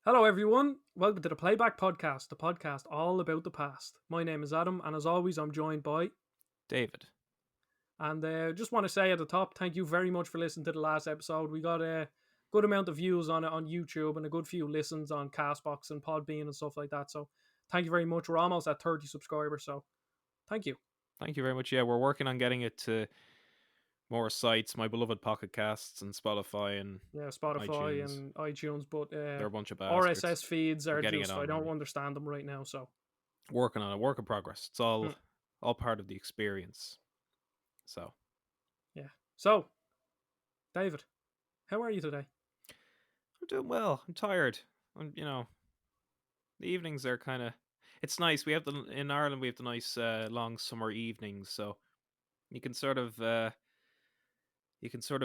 Hello, everyone. Welcome to the Playback podcast, the podcast all about the past. My name is Adam, and as always, I'm joined by. David. And just want to say at the top, thank you very much for listening to the last episode. We got a good amount of views on it on YouTube and a good few listens on Castbox and Podbean and stuff like that. So thank you very much. We're almost at 30 subscribers, so thank you. Thank you very much. Yeah, we're working on getting it to more sites, my beloved Pocket Casts and Spotify and Yeah, Spotify iTunes. and iTunes, but They're a bunch of bastards. RSS feeds We're are getting it just, I on don't maybe. understand them right now. So Working on a work in progress. It's hmm, all part of the experience. So yeah. So, David, how are you today? I'm doing well. I'm tired. The evenings are kinda it's nice. We have the in Ireland we have the nice long summer evenings, so you can sort of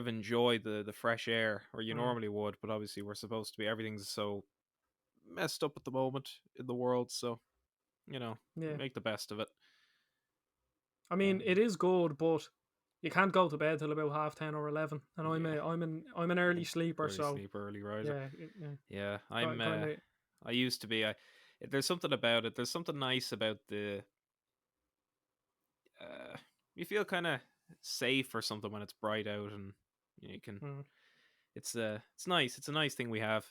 enjoy the fresh air or you Hmm, normally would, but obviously we're supposed to be everything's so messed up at the moment in the world, so yeah. make the best of it. I mean, it Um, is good, but you can't go to bed till about 10 or 11. And yeah, I'm an early I'm sleeper, early so sleep, early riser. yeah, Yeah, kind of. I used to be. There's something about it. There's something nice about the. Uh, you feel kind of safe or something when it's bright out, and you can. Mm, It's nice. It's a nice thing we have.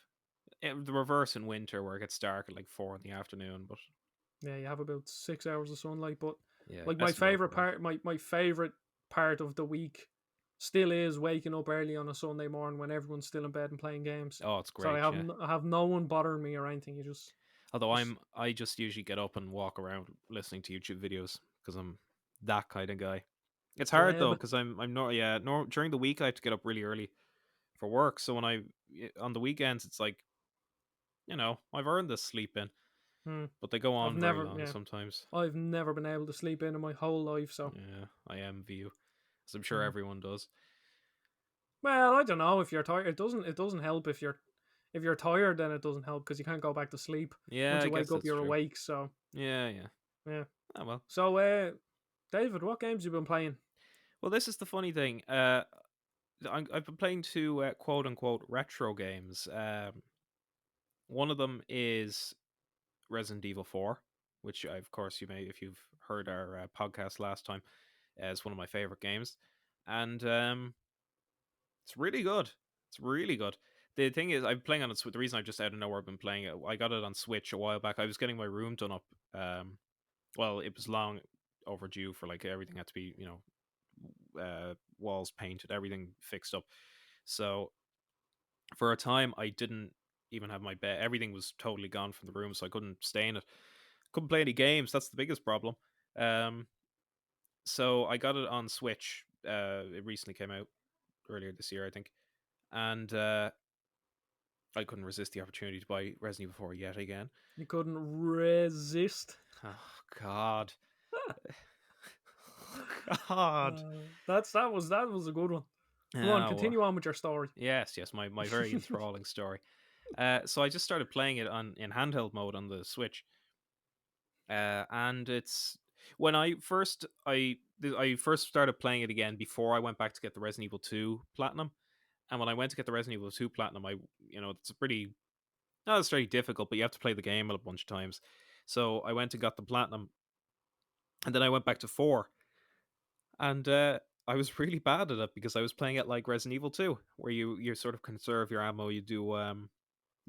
The reverse in winter where it gets dark at like 4 in the afternoon, but yeah, you have about 6 hours of sunlight, but yeah, like my best of both favorite worlds. part, my favorite part of the week still is waking up early on a Sunday morning when everyone's still in bed and playing games. Oh, it's So great. Yeah. I have no one bothering me or anything. You Although just I just usually get up and walk around listening to YouTube videos because I'm that kind of guy. It's hard though pleb. because I'm not during the week I have to get up really early for work. So when on the weekends it's like I've earned this sleep in, Hmm. but they go I've on very never, long yeah, sometimes. I've never been able to sleep in my whole life. So. Yeah, I envy you, as I'm sure Hmm. everyone does. Well, I don't know if you're tired. It doesn't help if you're tired. Then it doesn't help because you can't go back to sleep. Yeah, Once I you wake guess up, that's you're true. awake. So Yeah, yeah. yeah. Oh well. So David, what games you been playing? Well, this is the funny thing. I've been playing two quote unquote retro games. One of them is Resident Evil 4, which of course you may, if you've heard our podcast last time, is one of my favorite games, and it's really good. It's really good. The thing is, I'm playing on it. The reason I just out of nowhere I've been playing it, I got it on Switch a while back. I was getting my room done up. Well, it was long overdue for like everything had to be, walls painted, everything fixed up. So for a time, I didn't even have my bed. Everything was totally gone from the room, so I couldn't stay in it. Couldn't play any games. That's the biggest problem. Um, so I got it on Switch. It recently came out earlier this year, I think, and I couldn't resist the opportunity to buy Resident Evil 4 yet again. You couldn't resist. Oh God, God. That was a good one. Go on, Oh, continue on with your story. yes, yes, my very enthralling story. So I just started playing it on in handheld mode on the Switch, and it's when I first started playing it again before I went back to get the Resident Evil 2 Platinum. And when I went to get the Resident Evil 2 Platinum, it's a pretty not it's very difficult, but you have to play the game a bunch of times. So I went and got the Platinum, and then I went back to 4, and I was really bad at it because I was playing it like Resident Evil 2, where you sort of conserve your ammo. You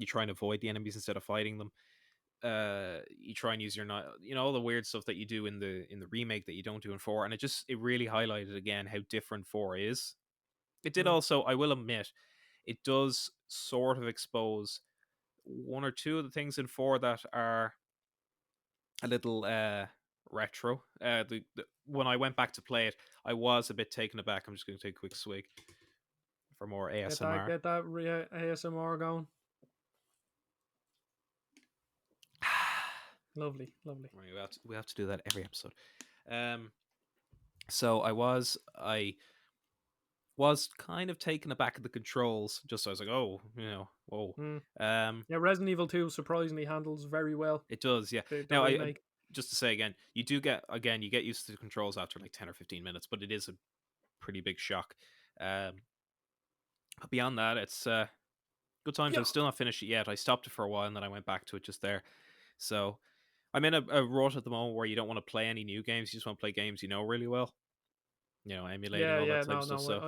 try and avoid the enemies instead of fighting them. You try and use your not all the weird stuff that you do in the remake that you don't do in 4, and it really highlighted again how different 4 is. It did Mm. also, I will admit, it does sort of expose one or two of the things in 4 that are a little retro. When I went back to play it, I was a bit taken aback. I'm just going to take a quick swig for more ASMR. Get that ASMR going. Lovely, lovely. Right, we have to do that every episode. Um, so I was kind of taken aback at the controls. Just so I was like, oh, whoa. Mm. Um, Yeah, Resident Evil 2 surprisingly handles very well it does, yeah. the Now, I remake. just to say again, you get used to the controls after like 10 or 15 minutes, but it is a pretty big shock. Um, but beyond that, it's Good times. Yeah, I've still not finished it yet. I stopped it for a while and then I went back to it just there. So I'm in a rut at the moment where you don't want to play any new games. You just want to play games you know really well. Emulating yeah, all that yeah. type No, of stuff. no. So,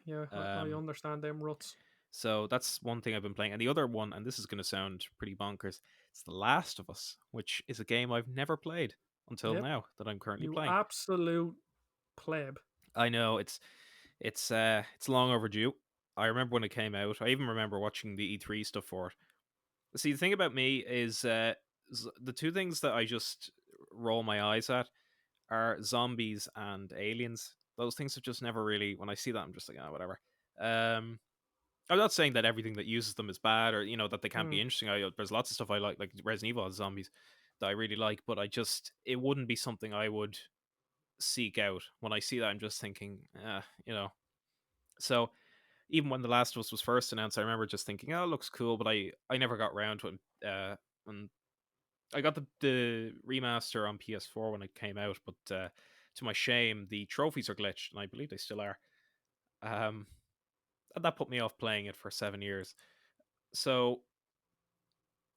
Yeah. I um, understand them ruts. so that's one thing I've been playing. And the other one, and this is going to sound pretty bonkers, it's The Last of Us, which is a game I've never played until Yep. now that I'm currently You playing. absolute pleb. I know it's long overdue. I remember when it came out. I even remember watching the E3 stuff for it. See, the thing about me is the two things that I just roll my eyes at are zombies and aliens. Those things have just never really. When I see that, I'm just like, ah, whatever. Um, I'm not saying that everything that uses them is bad, or that they can't be Mm. interesting. There's lots of stuff I like Resident Evil has zombies that I really like, but it wouldn't be something I would seek out. When I see that, I'm just thinking, So even when The Last of Us was first announced, I remember just thinking, "Oh, it looks cool," but I never got around to it. And I got the remaster on PS4 when it came out, but to my shame, the trophies are glitched, and I believe they still are. Um, and that put me off playing it for 7 years. So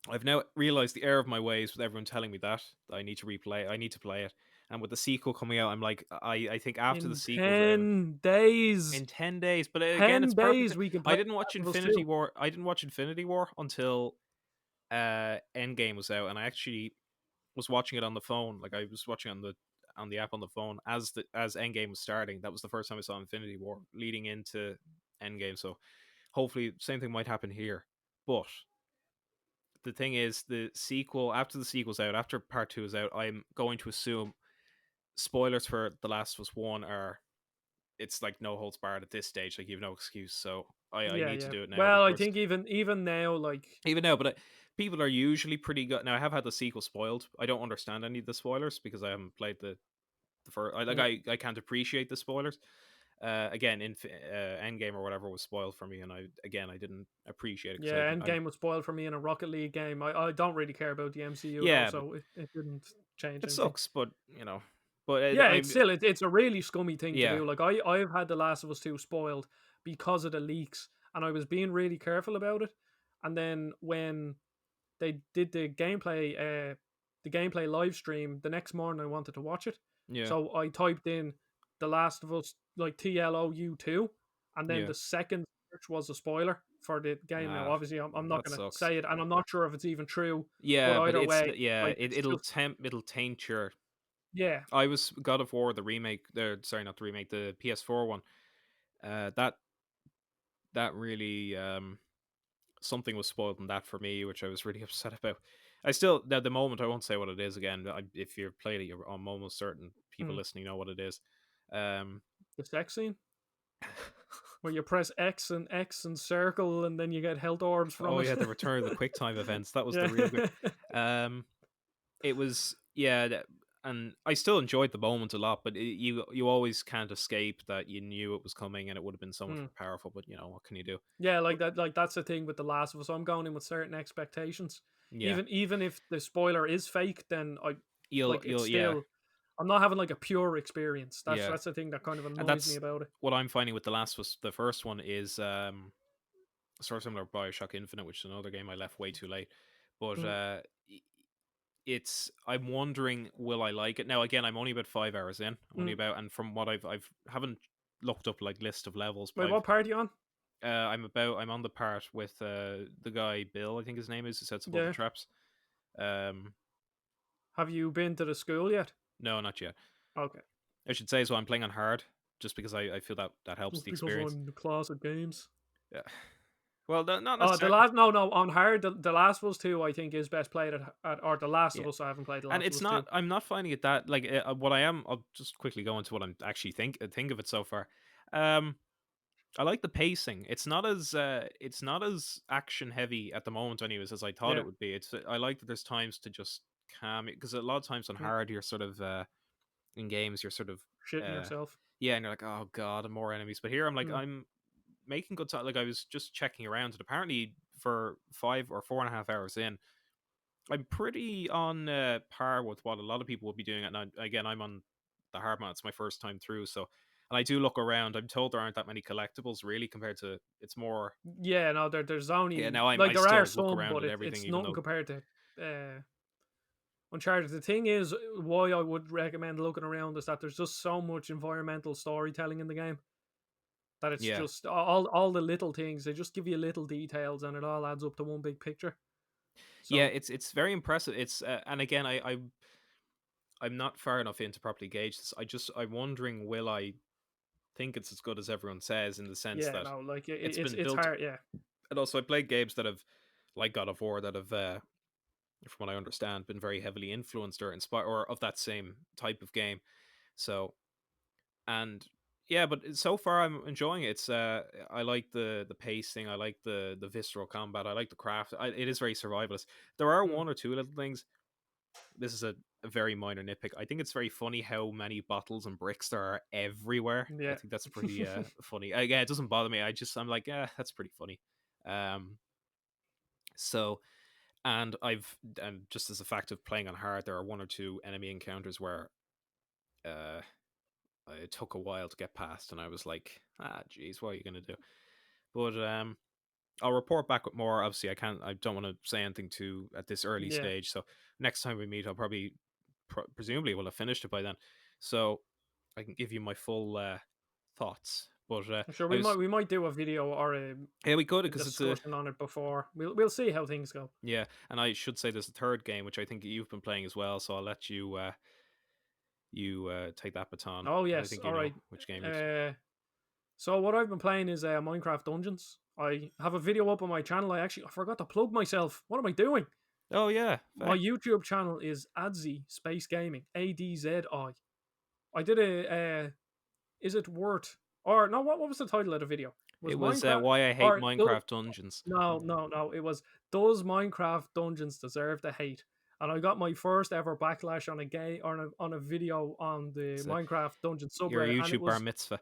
I've now realized the error of my ways with everyone telling me that I need to replay. I need to play it, and with the sequel coming out, I'm like, I think after the In sequel's out, 10 days. in 10 days. But again, it's 10 perfect. days we can I play didn't watch Last of Us Infinity 2. War. I didn't watch Infinity War until Endgame was out, and I actually was watching it on the phone. Like I was watching on the app on the phone as Endgame was starting. That was the first time I saw Infinity War leading into Endgame. So hopefully, same thing might happen here. But the thing is, the sequel after the sequel's out, after part two is out, I'm going to assume spoilers for The Last of Us One are it's like no holds barred at this stage. Like you have no excuse. So I Yeah, need to yeah. do it now Well, I because think even now, like, even now, but people are usually pretty good. Now I have had the sequel spoiled. I don't understand any of the spoilers because I haven't played the first. mm, I can't appreciate the spoilers. Again, in Endgame or whatever was spoiled for me, and I didn't appreciate it because yeah, Endgame was spoiled for me in a Rocket League game. I don't really care about the MCU though, yeah, but so it didn't change it anything. sucks. But but Yeah, I'm it's a really scummy thing to yeah, do. Like I've had The Last of Us 2 spoiled because of the leaks, and I was being really careful about it. And then when they did the gameplay live stream the next morning, I wanted to watch it, yeah, so I typed in The Last of Us, like TLOU2, and then yeah. the second search was a spoiler for the game. Now, Ah, obviously, I'm not that gonna sucks. say it, and I'm not sure if it's even true, but Yeah, but either way, like it's it'll just tempt it'll taint your. yeah, I was God of War the remake. Sorry, not the remake, the PS4 one. That really something was spoiled in that for me, which I was really upset about. I still at the moment I won't say what it is again. If you've played it, I'm almost certain people mm, listening know what it is. Um, the sex scene where you press X and circle, and then you get health orbs from oh it. yeah, the Return of the Quick Time events. That was the Yeah. real good. Um, it was and I still enjoyed the moment a lot, but you always can't escape that you knew it was coming and it would have been so much Mm. more powerful. But what can you do? Yeah, like that. Like that's the thing with The Last of Us. I'm going in with certain expectations. Yeah, Even if the spoiler is fake, then I like it's you'll yeah, still. I'm not having like a pure experience. yeah, That's the thing that kind of and annoys me that's about it. what I'm finding with the last was the first one is sort of similar to Bioshock Infinite, which is another game I left way too late. But Mm. it's I'm wondering will I like it now? Again, I'm only about 5 hours in. I'm only Mm. about, and from what I've haven't looked up like list of levels, but Wait, what part are you on? I'm on the part with the guy Bill, I think his name is, who sets up all the Yeah. traps. Um, Have you been to the school yet? no, not yet. Okay. I should say so. I'm playing on hard just because I feel that that helps Just the because experience. I'm in the closet games. Yeah. Well, not Oh, the necessarily. last no on hard. The Last of Us 2 I think is best played at or The Last Yeah. of Us. I haven't played The And Last of it's Us not. 2. I'm not finding it that like what I am. I'll just quickly go into what I'm actually think of it so far. Um, I like the pacing. It's not as action heavy at the moment, anyways, as I thought Yeah. it would be. I like that there's times to just calm it because a lot of times on Mm. hard you're sort of in games you're sort of Shitting uh yourself. yeah, and you're like, oh god, more enemies. But here I'm like Mm. I'm making good time. Like I was just checking around, and apparently for 5 or 4.5 hours in, I'm pretty on par with what a lot of people would be doing. And again, I'm on the hard mode. It's my first time through, so And I do look around. I'm told there aren't that many collectibles really compared to it's more. Yeah, no, there's Yeah, only now like I there are still look some, around but at everything, it's even nothing though compared to Uncharted. The thing is, why I would recommend looking around is that there's just so much environmental storytelling in the game that it's yeah, just all the little things. They just give you little details, and it all adds up to one big picture. yeah, So it's very impressive. It's and again, I'm not far enough in to properly gauge this. I'm wondering, will I think it's as good as everyone says, in the sense yeah, that no, like it's been it's built. hard. Yeah, And also, I played games that have, like God of War, that have, from what I understand, been very heavily influenced or inspired, or of that same type of game. So, and yeah, but so far I'm enjoying it. It's I like the pacing, I like the visceral combat, I like the craft. It is very survivalist. There are mm, one or two little things. This is a very minor nitpick. I think it's very funny how many bottles and bricks there are everywhere. I yeah, think that's pretty funny. Again, it doesn't bother me. I'm like, yeah, that's pretty funny. Um, so, and and just as a fact of playing on hard, there are one or two enemy encounters where uh it took a while to get past, and I was like, geez, what are you gonna do? But I'll report back with more. Obviously, I don't want to say anything too at this early yeah. stage. So next time we meet, I'll probably presumably will have finished it by then, so I can give you my full thoughts. But Sure, I was we might do a video or yeah, we could, a because it's a discussion on it before. We'll see how things go. yeah, and I should say there's a third game which I think you've been playing as well. So I'll let you take that baton, Oh because I yes, think you all know right. which game it is. Uh, so what I've been playing is Minecraft Dungeons. I have a video up on my channel. I forgot to plug myself. What am I doing? Oh yeah, My fair. YouTube channel is Adzi Space Gaming. ADZI. I did is it worth or no? What was the title of the video? Was It was Minecraft why I hate or Minecraft Dungeons. no? It was does Minecraft Dungeons deserve the hate? And I got my first ever backlash on a gay on a video on the It's Minecraft Dungeons your subreddit, and it YouTube bar was mitzvah.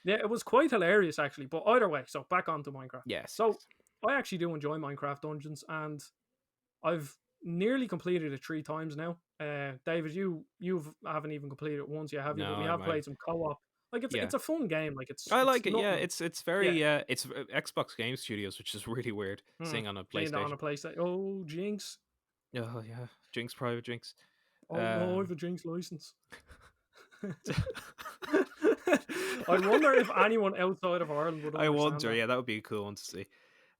yeah, it was quite hilarious actually. But either way, so back onto Minecraft. Yes, So yes. I actually do enjoy Minecraft Dungeons, and I've nearly completed it 3 times now. David, you haven't even completed it once yet, have you? But No, we have I played some co-op. Like yeah. it's a fun game. Like I it's like it. Yeah, nothing. it's Yeah. very it's Xbox Game Studios, which is really weird Hmm. seeing on a Playing that on PlayStation. a PlayStation. Oh, Jinx. Oh yeah, Jinx, private Jinx. Oh no, I have Um, a Jinx license. I wonder if anyone outside of Ireland would I understand wonder. that. Yeah, that would be a cool one to see.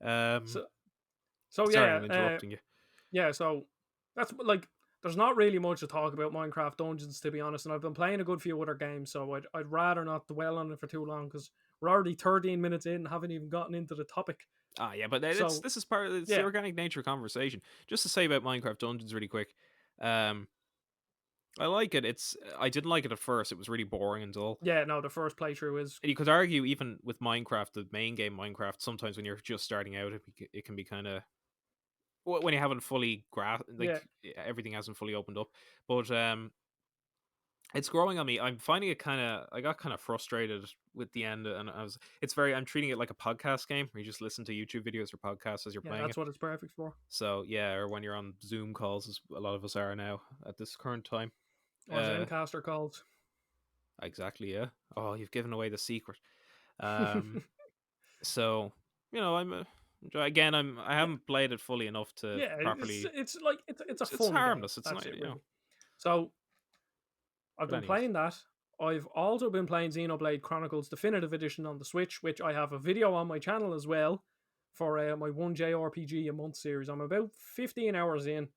Um, So so sorry, yeah, I'm interrupting you. yeah, so that's like there's not really much to talk about Minecraft Dungeons to be honest, and I've been playing a good few other games, so I'd rather not dwell on it for too long because we're already 13 minutes in and haven't even gotten into the topic. Ah, yeah, but it's So this is part of it's the yeah, organic nature of conversation. Just to say about Minecraft Dungeons really quick. Um, I like it. I didn't like it at first. It was really boring and dull. yeah, no, the first playthrough is And you could argue, even with Minecraft, the main game Minecraft, sometimes when you're just starting out, it can be kind of when you haven't fully yeah, everything hasn't fully opened up. But it's growing on me. I'm finding it I got kind of frustrated with the end, and I'm treating it like a podcast game where you just listen to YouTube videos or podcasts as you're yeah, playing that's it. what it's perfect for. So yeah, or when you're on Zoom calls, as a lot of us are now at this current time. Or Uh, Zencaster calls. exactly. Yeah. Oh, you've given away the secret. Um, so again, I Yeah, haven't played it fully enough to yeah, properly. it's like it's a It's fun game. harmless. It's That's not, it really. So I've But been anyways, playing that. I've also been playing Xenoblade Chronicles Definitive Edition on the Switch, which I have a video on my channel as well for my 1JRPG a month series. I'm about 15 hours in.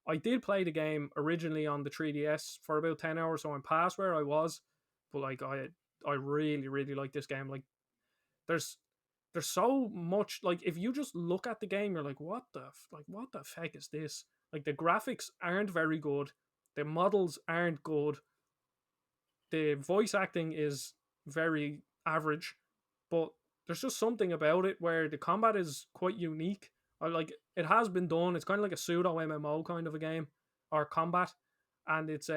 I did play the game originally on the 3DS for about 10 hours, so I'm past where I was. But like I really really like this game. Like there's there's so much like if you just look at the game, you're like, what the heck is this? Like the graphics aren't very good, the models aren't good, the voice acting is very average, but there's just something about it where the combat is quite unique. I like it has been done. It's kind of like a pseudo MMO kind of a game or combat, and it's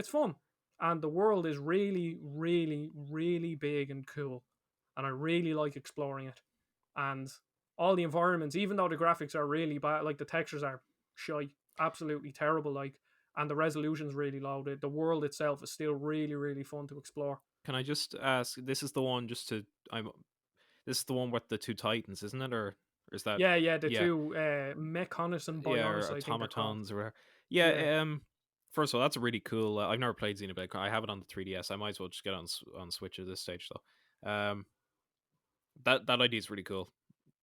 fun. And the world is really, really, really big and cool, and I really like exploring it. And all the environments, even though the graphics are really bad, like the textures are shy, absolutely terrible. Like and the resolution's really low. The world itself is still really, really fun to explore. Can I just ask? This is the one just to I'm. This is the one with the two titans, isn't it? Or is that? Yeah, yeah, the Yeah, two Mechonis and yeah, or Bionis, I think they're called. automatons or whatever. Yeah. Yeah. First of all, that's a really cool. I've never played Xenoblade. I have it on the 3DS. I might as well just get on Switch at this stage though. That idea is really cool.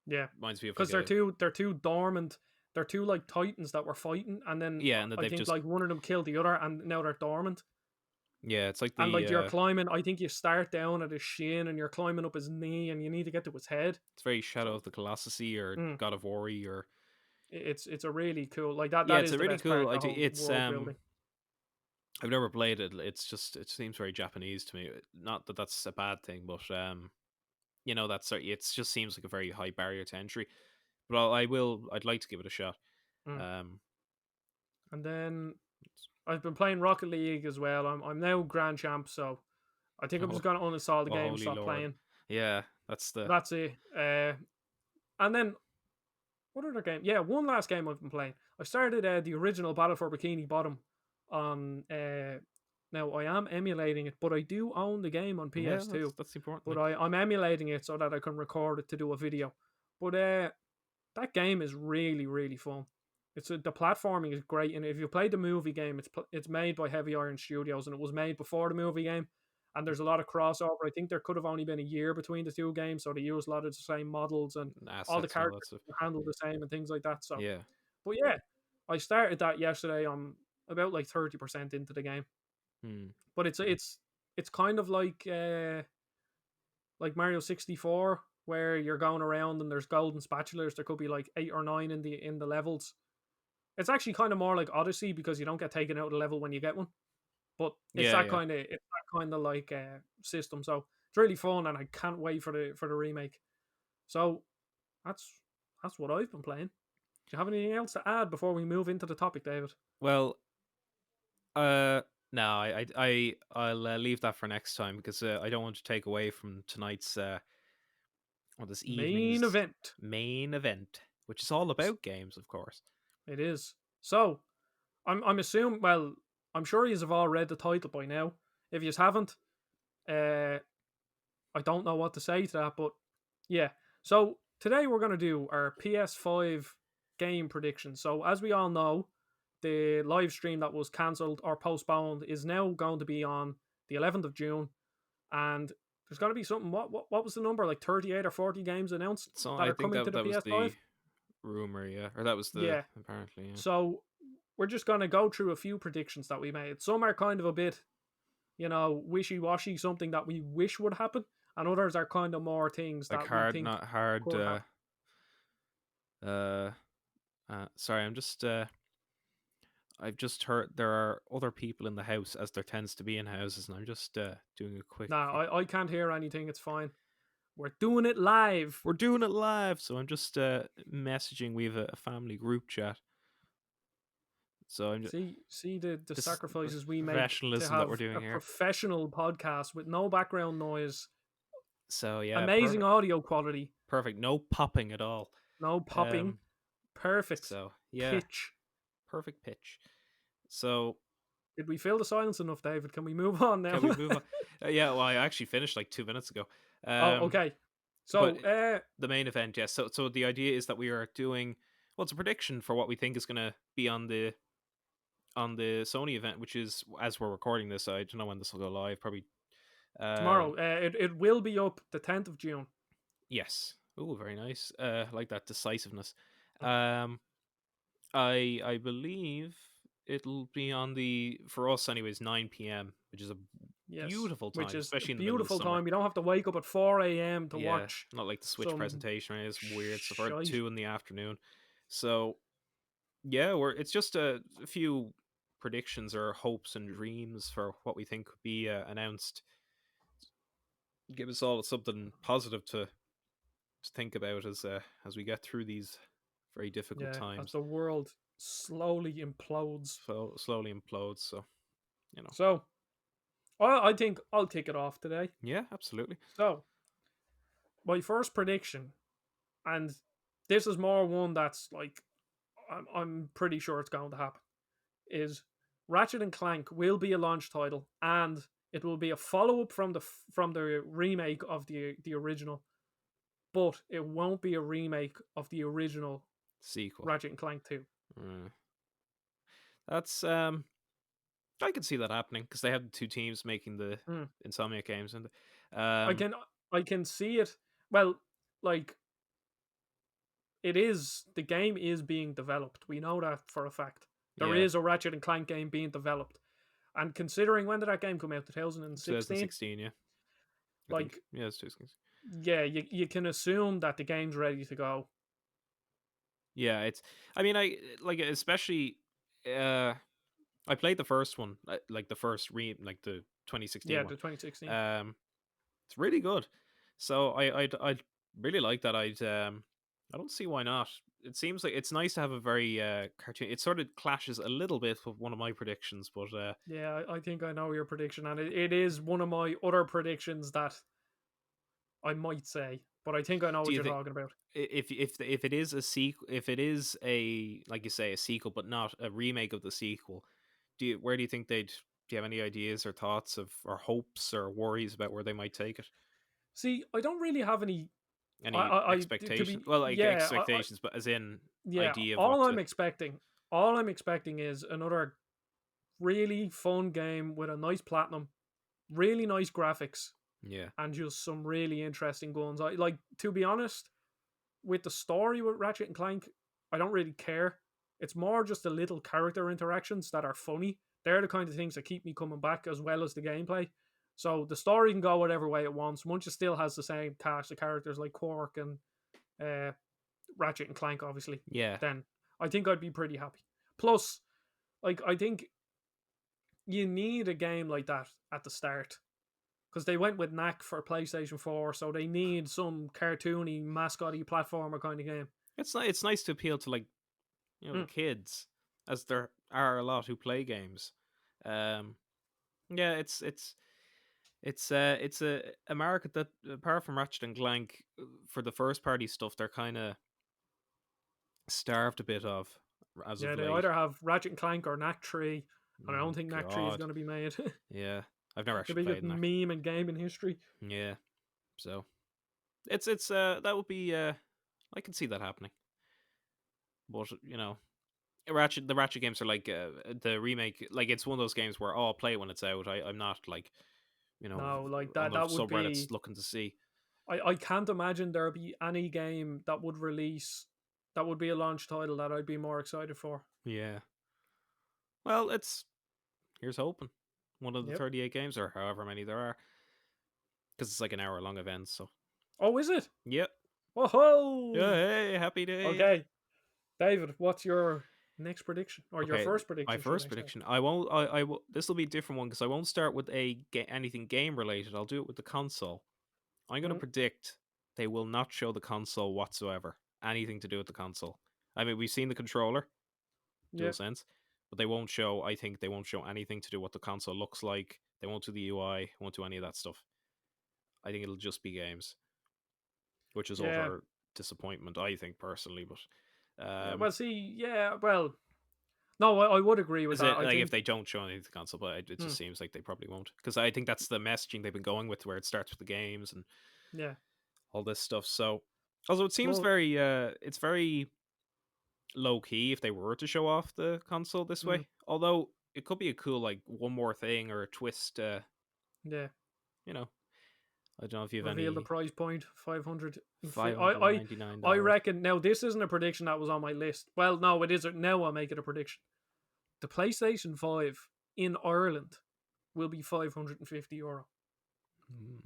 Yeah, Reminds me of like because a they're two dormant. They're two like titans that were fighting, and then yeah, and then I they've think just like one of them killed the other, and now they're dormant. yeah, it's like And the like you're climbing, I think you start down at his shin, and you're climbing up his knee, and you need to get to his head. it's very Shadow So of the Colossus or mm, God of War or it's a really cool like that. yeah, That it's is a the really best part cool of the idea. whole It's world building. I've never played it. It seems very Japanese to me. Not that that's a bad thing, but that's it just seems like a very high barrier to entry. But I'd like to give it a shot. Mm. Um, And then I've been playing Rocket League as well. I'm now Grand Champ, so I think I'm oh, just gonna uninstall the oh game, holy stop lord, playing. yeah, that's the That's it. And then what other game? Yeah, one last game I've been playing. I started the original Battle for Bikini Bottom on. Now I am emulating it, but I do own the game on yeah, PS2. that's the important But thing. I'm emulating it so that I can record it to do a video. But that game is really really fun. The platforming is great, and if you play the movie game, it's made by Heavy Iron Studios, and it was made before the movie game. And there's a lot of crossover. I think there could have only been a year between the two games, so they use a lot of the same models and all the Assets and all that characters stuff. are handled the same and things like that. So, Yeah. but yeah, I started that yesterday. I'm about like 30% into the game, Hmm. but it's kind of like Mario 64, where you're going around and there's golden spatulas. There could be like 8 or 9 in the levels. It's actually kind of more like Odyssey because you don't get taken out of the level when you get one. But Yeah, yeah. it's that kind of like system. So it's really fun, and I can't wait for the remake. So that's that's what I've been playing. Do you have anything else to add before we move into the topic, David? Well, no, I'll leave that for next time because I don't want to take away from tonight's or this Main evening's event. main event, which is all about games, of course. It is. So I'm assuming. Well, I'm sure you have all read the title by now. If you haven't, uh, I don't know what to say to that, but yeah. So today we're gonna do our PS5 game predictions. So as we all know, the live stream that was cancelled or postponed is now going to be on the 11th of June, and there's going to be something. What was the number? Like 38 or 40 games announced So that I are think coming to that the that was the PS5. rumor, yeah, or that was the Yeah. apparently, yeah. So we're just going to go through a few predictions that we made. Some are kind of a bit, wishy washy, something that we wish would happen, and others are kind of more things Like that we hard, think not hard. could happen. Uh, Sorry, I've just heard there are other people in the house, as there tends to be in houses, and I'm just doing a quick. Nah, I can't hear anything. It's fine. We're doing it live. We're doing it live, so I'm just messaging. We have a family group chat, so See the this is the sacrifices we make to professionalism that we're have doing a here. professional podcast with no background noise, So yeah, amazing audio quality, perfect. No popping at all. no popping, Um, perfect so yeah, pitch. perfect pitch. So Did we fill the silence enough, David? Can we move on now? can we move on? Yeah, well, I actually finished like 2 minutes ago. Oh, Um, okay. but So, the main event, yes. So the idea is that we are doing well. It's a prediction for what we think is going to be on the Sony event, which is as we're recording this. I don't know when this will go live. Probably. Uh, tomorrow, it will be up the 10th of June. yes. Oh, very nice. Like that decisiveness. Um, I believe it'll be on the for us anyways 9 p.m., which is a Yes, beautiful which time, is a especially in the middle of beautiful summer. time. We don't have to wake up at 4 a.m. to Yeah, watch not like the Switch some presentation, right? It's weird stuff. Or at shite. 2 in the afternoon. So yeah, it's just a few predictions or hopes and dreams for what we think could be announced. Give us all something positive to think about as we get through these very difficult Yeah, as times. the world slowly implodes. So slowly implodes. So So, I think I'll kick it off today. yeah, absolutely. So, my first prediction, and this is more one that's like I'm pretty sure it's going to happen, is Ratchet and Clank will be a launch title, and It will be a follow up from the remake of the original, but it won't be a remake of the original Sequel. Ratchet and Clank 2. Mm. That's I could see that happening because they have the two teams making the Mm. Insomniac games, and I can I can see it. Well, like the game is being developed. We know that for a fact. There yeah, is a Ratchet and Clank game being developed. And considering when did that game come out? 2016? 2016. Yeah, I think. Like, Yeah, it's 2016. yeah, you can assume that the game's ready to go. Yeah, it's. I mean, I like especially. Uh, I played the first one, like the first like the 2016 Yeah, one. the 2016. It's really good. So I'd really like that. I don't see why not. It seems like it's nice to have a very cartoon. It sort of clashes a little bit with one of my predictions, but Yeah, I think I know your prediction, and it is one of my other predictions that I might say, but I think I know do what you you're think talking about. if it is a sequel, if it is a like you say a sequel, but not a remake of the sequel, where do you think they'd? Do you have any ideas or thoughts of or hopes or worries about where they might take it? See, I don't really have any. Any To expectations? be Well, like yeah, expectations, but as in yeah. idea of what to. All I'm expecting is another really fun game with a nice platinum, really nice graphics, Yeah, and just some really interesting guns. I like to be honest with the story with Ratchet and Clank. I don't really care. It's more just the little character interactions that are funny. They're the kind of things that keep me coming back as well as the gameplay. So the story can go whatever way it wants. Once it still has the same cast of characters like Quark and uh, Ratchet and Clank, obviously, yeah. then I think I'd be pretty happy. Plus, like I think you need a game like that at the start because they went with Knack for PlayStation 4, so they need some cartoony, mascotty platformer kind of game. It's nice to appeal to like the Mm, kids, as there are a lot who play games. Um, yeah, it's a market that apart from Ratchet and Clank, for the first party stuff, they're kind of starved a bit of as yeah, of they late. either have Ratchet and Clank or Knack 3, and I don't think Knack 3 is God, going to be made. yeah, I've never The actually biggest played Knack. meme in gaming history. Yeah, so it's that would be I can see that happening, but the Ratchet games are like the remake. Like it's one of those games where I'll play it when it's out. I'm not like No, like on that. the That would subreddits be. looking to see. I can't imagine there be any game that would release that would be a launch title that I'd be more excited for. Yeah. Well, here's hoping. One of the Yep. 38 games or however many there are, because it's like an hour long event. So Oh, is it? yep. Yeah. Whoa! Hey, happy days. Okay, David, what's your next prediction or your Okay, first my prediction? Should first I say? prediction. I won't. I will. This will be a different one because I won't start with anything game related. I'll do it with the console. I'm going to Mm, predict they will not show the console whatsoever. Anything to do with the console. I mean, we've seen the controller, yeah, DualSense, but they won't show. I think they won't show anything to do what the console looks like. They won't do the UI. Won't do any of that stuff. I think it'll just be games, which is yeah, utter disappointment. I think personally, but yeah. Well, see, yeah, well, no, I would agree with is that. it I like if think, they don't show anything to the console? But it hmm, just seems like they probably won't because I think that's the messaging they've been going with, where it starts with the games and yeah. all this stuff. So, although it seems Well, very, it's very low key if they were to show off the console this mm, way. Although it could be a cool like one more thing or a twist. yeah. You know, I don't know if you have Reveal the any price point, 550. I $599. reckon now this isn't a prediction that was on my list. Well, no, it isn't. Now I'll make it a prediction. The PlayStation 5 in Ireland will be €550. Mm.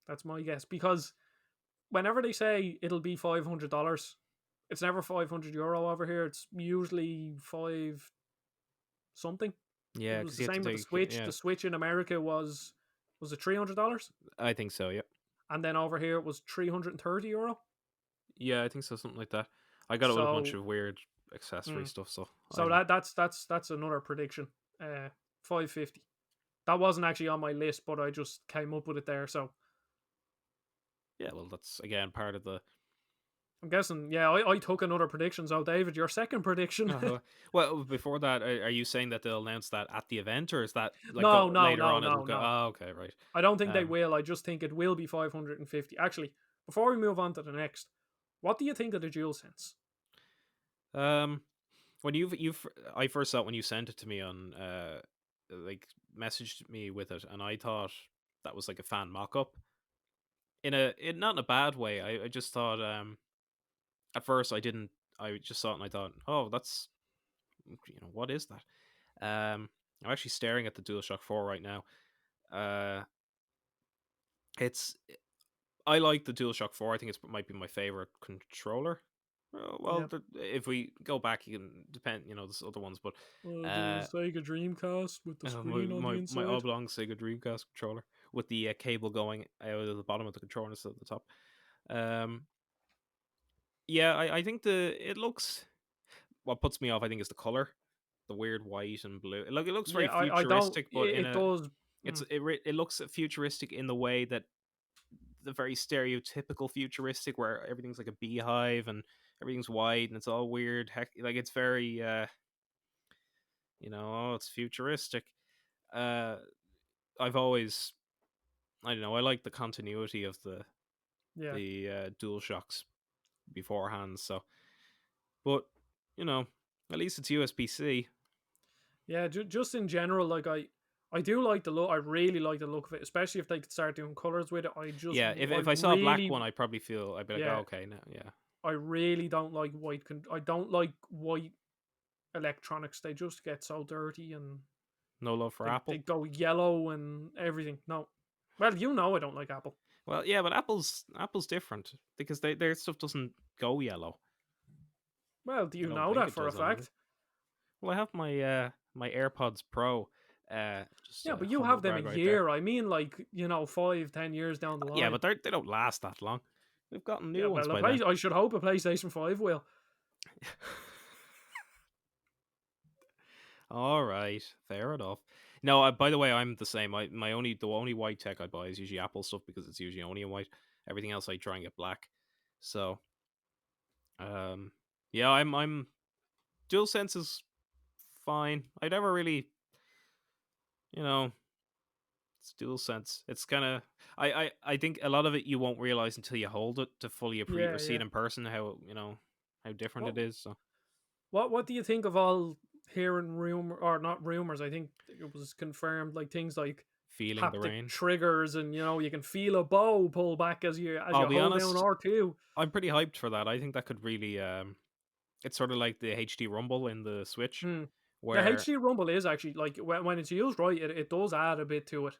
That's my guess because whenever they say it'll be $500, it's never €500 over here. It's usually five something. It Yeah, was because the you have to same with the take Switch. yeah. The Switch in America was it $300, I think so. Yeah, and then over here it was €330. yeah, I think so. Something like that. I got it with a bunch So, of weird accessory mm, stuff. So so I'm that's another prediction. 550. That wasn't actually on my list, but I just came up with it there. So yeah. Well, that's again part of the I'm guessing. Yeah, I took another prediction. So David, your second prediction? Uh, well, before that, are you saying that they'll announce that at the event, or is that like No, no, later no, on it'll no, go? no. Oh, okay, right. I don't think they Um, will. I just think it will be 550. Actually, before we move on to the next, what do you think of the DualSense? um, when I first saw it when you sent it to me on like messaged me with it, and I thought that was like a fan mock-up not in a bad way. I just thought at first I just saw it and I thought, oh, that's what is that? I'm actually staring at the DualShock 4 right now. Uh, it's I like the DualShock 4. I think it might be my favorite controller. Well, Yeah. if we go back, you can depend. There's other ones, but The uh, Sega Dreamcast with the my screen on the my inside. oblong Sega Dreamcast controller with the cable going out of the bottom of the controller instead of the top. Um, yeah, I think it looks. What puts me off, I think, is the color, the weird white and blue. It looks very Yeah, I don't. futuristic, but It does. Mm, it looks futuristic in the way that the very stereotypical futuristic where everything's like a beehive and everything's white and it's all weird. Heck, like it's very oh, it's futuristic. Uh, I've always I don't know. I like the continuity of yeah. the Dual Shocks beforehand. So, but you know, at least it's USB C. Yeah, just in general, like I do like the look. I really like the look of it, especially if they could start doing colors with it. Yeah, I if I saw a black really, one, I'd be like, oh, yeah, okay, no, yeah, I really don't like white. I don't like white electronics. They just get so dirty and no love for they Apple. go yellow and everything. No, well, I don't like Apple. Well, yeah, but Apple's different because their stuff doesn't go yellow. Well, do I you don't know think that it for a does anyway. fact? Well, I have my AirPods Pro, just Yeah, but you humble have them a brag right there. year. I mean, like 5, 10 years down the Yeah, line. but they don't last that long. They've gotten Yeah, new ones well, by then. I should hope a PlayStation 5 will. All right, fair enough. No, by the way, I'm the same. The only white tech I buy is usually Apple stuff because it's usually only in white. Everything else I try and get black. So, um, yeah, I'm DualSense is fine. I never really, you know, it's DualSense. It's kind of I think a lot of it you won't realize until you hold it to fully or Yeah, see yeah. it in person how different What it is. So what do you think of all hearing rumor or not rumors? I think it was confirmed, like things like feeling the haptic rain. triggers, and you can feel a bow pull back as I'll you be hold down honest, R2. I'm pretty hyped for that. I think that could really it's sort of like the HD Rumble in the Switch Hmm. The where HD Rumble is actually like when it's used right, it does add a bit to it.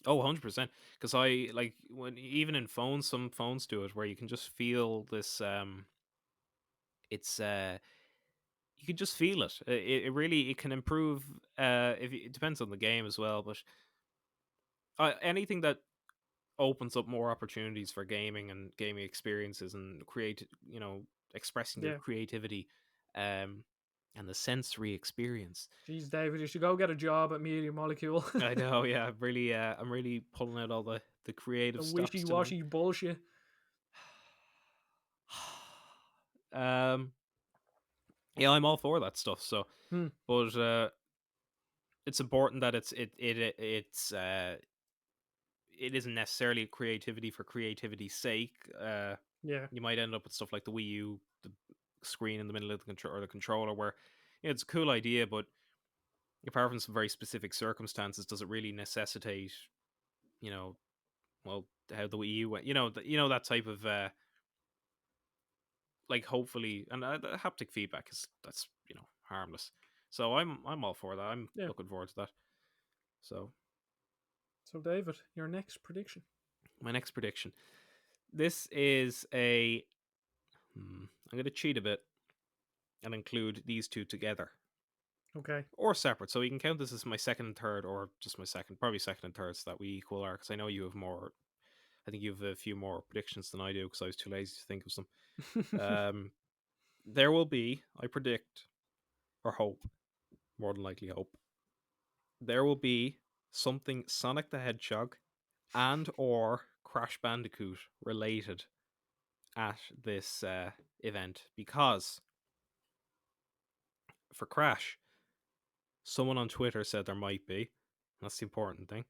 oh 100% because I like when even in phones some phones do it where you can just feel this it's you can just feel it. It really it can improve if it depends on the game as well, but anything that opens up more opportunities for gaming and gaming experiences and expressing your Yeah. creativity um and the sensory experience. Jeez, David, you should go get a job at Media Molecule. I know, yeah, I'm really pulling out all the creative The stops tonight. wishy-washy bullshit. um yeah, I'm all for that stuff, so Hmm. but it's important that it's it isn't necessarily creativity for creativity's sake. Yeah. You might end up with stuff like the Wii U, the screen in the middle of the control or the controller, where it's a cool idea, but apart from some very specific circumstances, does it really necessitate, you know, well, how the Wii U went, that type of like hopefully, and the haptic feedback is that's harmless. So I'm all for that. I'm Yeah. looking forward to that. So So, David, your next prediction. my next prediction. This is a. I'm going to cheat a bit and include these two together Okay. or separate. So you can count this as my second and third, or just my second, probably second and third, so that we equal our. Because I know you have more. I think you have a few more predictions than I do because I was too lazy to think of some. Um, there will be, I predict, or hope, more than likely hope, there will be something Sonic the Hedgehog and or Crash Bandicoot related at this event because for Crash, someone on Twitter said there might be. That's the important thing.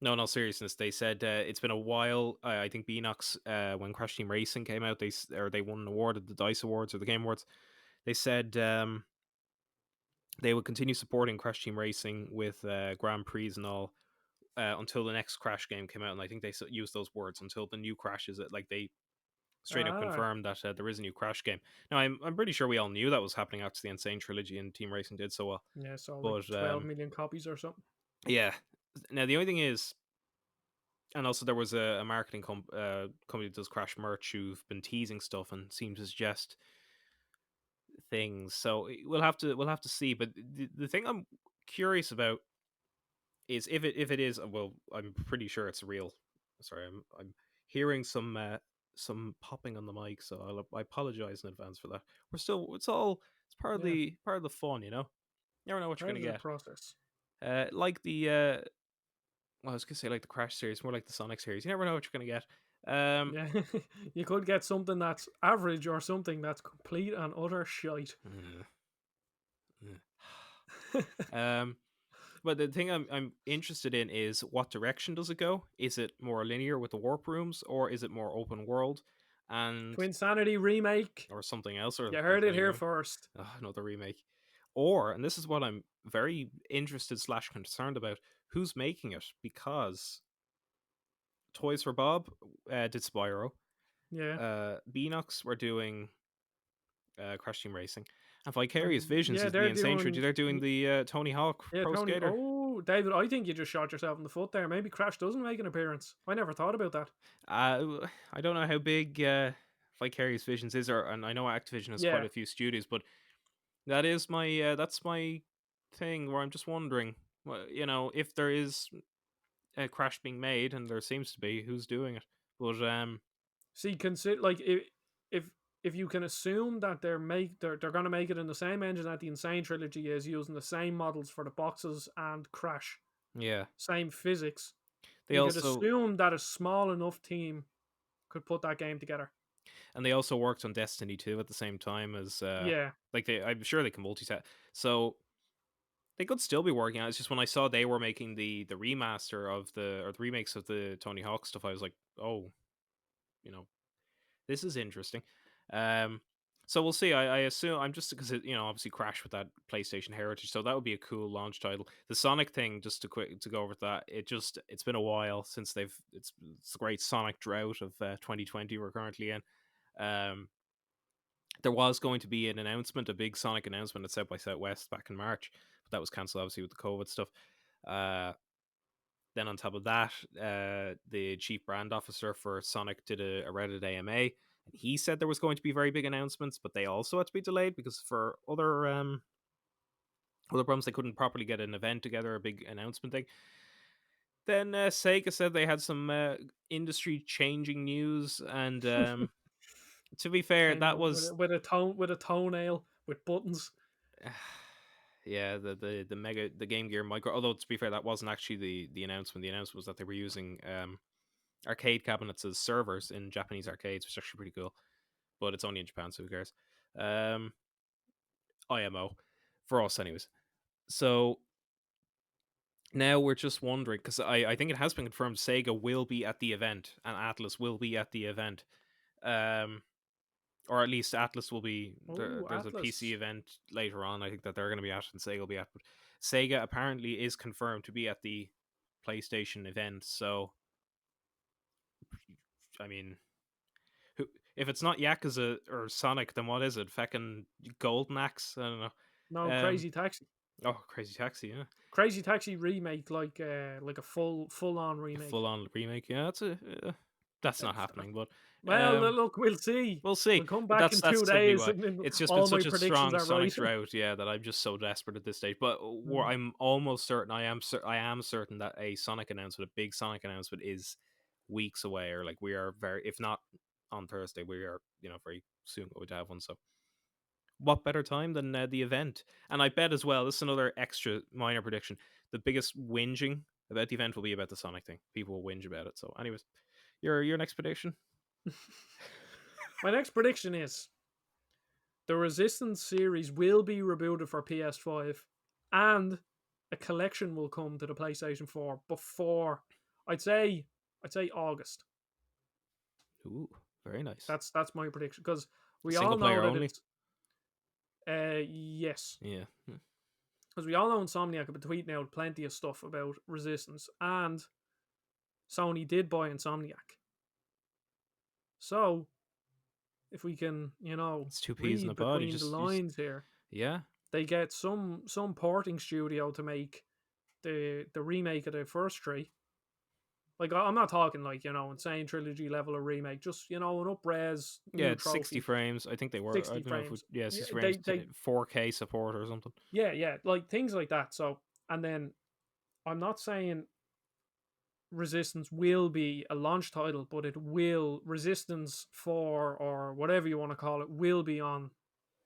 No, no seriousness. They said it's been a while. I think Beanox, when Crash Team Racing came out, they won an award at the Dice Awards or the Game Awards. They said they would continue supporting Crash Team Racing with Grand Prix and all until the next Crash game came out. And I think they used those words until the new Crash is like they straight up Ah, confirmed that there is a new Crash game. Now I'm pretty sure we all knew that was happening after the Insane trilogy and Team Racing did so well. yeah, so like But 12 million copies or something. yeah, now the only thing is, and also there was a marketing company that does Crash merch who've been teasing stuff and seem to suggest things. So we'll have to see. But the thing I'm curious about is if it is well, I'm pretty sure it's real. Sorry, I'm hearing some popping on the mic, so I apologize in advance for that. We're still it's part of Yeah, the fun, you know. Never know what you're part of gonna the get. process. Like the well, I was gonna say like the Crash series, more like the Sonic series. You never know what you're gonna get. Yeah, you could get something that's average or something that's complete and utter shite. mm, mm. um, but the thing I'm interested in is what direction does it go? Is it more linear with the warp rooms, or is it more open world, and Twinsanity remake. or something else? Or You heard it there you here go, first. another remake, or and this is what I'm very interested slash concerned about: who's making it? Because Toys for Bob did Spyro, Yeah, Beanox were doing Crash Team Racing, and Vicarious Visions yeah, is the they're Insane Trilogy. doing. They're doing the Tony Hawk Yeah, Pro Tony. Skater. Oh, David, I think you just shot yourself in the foot there. Maybe Crash doesn't make an appearance. I never thought about that. I don't know how big Vicarious Visions is, and I know Activision has quite Yeah. a few studios, but that's my thing where I'm just wondering, if there is a Crash being made, and there seems to be, who's doing it. But See, consider like if if you can assume that they're gonna make it in the same engine that the Insane trilogy is, using the same models for the boxes and Crash, yeah, same physics, they you could also assume that a small enough team could put that game together. and they also worked on Destiny 2 at the same time as Yeah. like I'm sure they can multitask. So they could still be working on it. It's just when I saw they were making the remaster of the remakes of the Tony Hawk stuff, I was like, oh, you know, this is interesting. Um, so we'll see. I assume I'm just because obviously Crash with that PlayStation heritage, so that would be a cool launch title. The Sonic thing, just to go over that, it's been a while since it's the great Sonic drought of 2020 we're currently in. Um, there was going to be an announcement, a big Sonic announcement at South by Southwest back in March, but that was cancelled obviously with the COVID stuff. Uh, then on top of that, the chief brand officer for Sonic did a Reddit AMA, and he said there was going to be very big announcements, but they also had to be delayed because for other problems they couldn't properly get an event together, a big announcement thing. Then Sega said they had some industry changing news, and to be fair, Came that out with was a toenail with buttons. yeah, the Game Gear Micro. Although to be fair, that wasn't actually the announcement. The announcement was that they were using arcade cabinets as servers in Japanese arcades, which is actually pretty cool. But it's only in Japan, so who cares? Um, IMO for us, anyways. So now we're just wondering because I think it has been confirmed Sega will be at the event and Atlas will be at the event. Um, or at least Atlas will be there. Oh, There's a PC Atlas. event later on. I think that they're going to be at and Sega will be at. But Sega apparently is confirmed to be at the PlayStation event. So I mean, who, if it's not Yakuza or Sonic, then what is it? Fucking Golden Axe? I don't know. No, Um, Crazy Taxi. oh, Crazy Taxi, yeah, Crazy Taxi remake, like a full on a remake. full on remake. Yeah, that's not That's happening, but Well, look, we'll see. we'll see. We'll come But back that's in that's 2 days, typically why and it's just been all my such a predictions strong are right. Sonic drought. Yeah, that I'm just so desperate at this stage. But Mm. I'm almost certain. I am certain that a Sonic announcement, a big Sonic announcement, is weeks away, or like we are very, if not on Thursday, we are very soon going to have one. So what better time than the event? And I bet as well, this is another extra minor prediction. The biggest whinging about the event will be about the Sonic thing. People will whinge about it. So, anyways, your next prediction? My next prediction is the Resistance series will be rebooted for PS5, and a collection will come to the PlayStation 4 before I'd say I'd say August. Ooh, very nice. That's my prediction because we Single all know player that only. it's yes, Yeah. because we all know Insomniac have been tweeting out plenty of stuff about Resistance, and Sony did buy Insomniac. So if we can, It's two peas in a read pod. between the You just lines here, yeah. they get some porting studio to make the remake of the first three. Like I'm not talking like insane trilogy level of remake, just an upres Yeah, new it's 60 trophy, frames. I think they were. I 60 don't know if frames. yeah, Yeah, 60 frames, they 4K support or something. yeah, like things like that. So and then I'm not saying Resistance will be a launch title, but it will Resistance 4 or whatever you want to call it will be on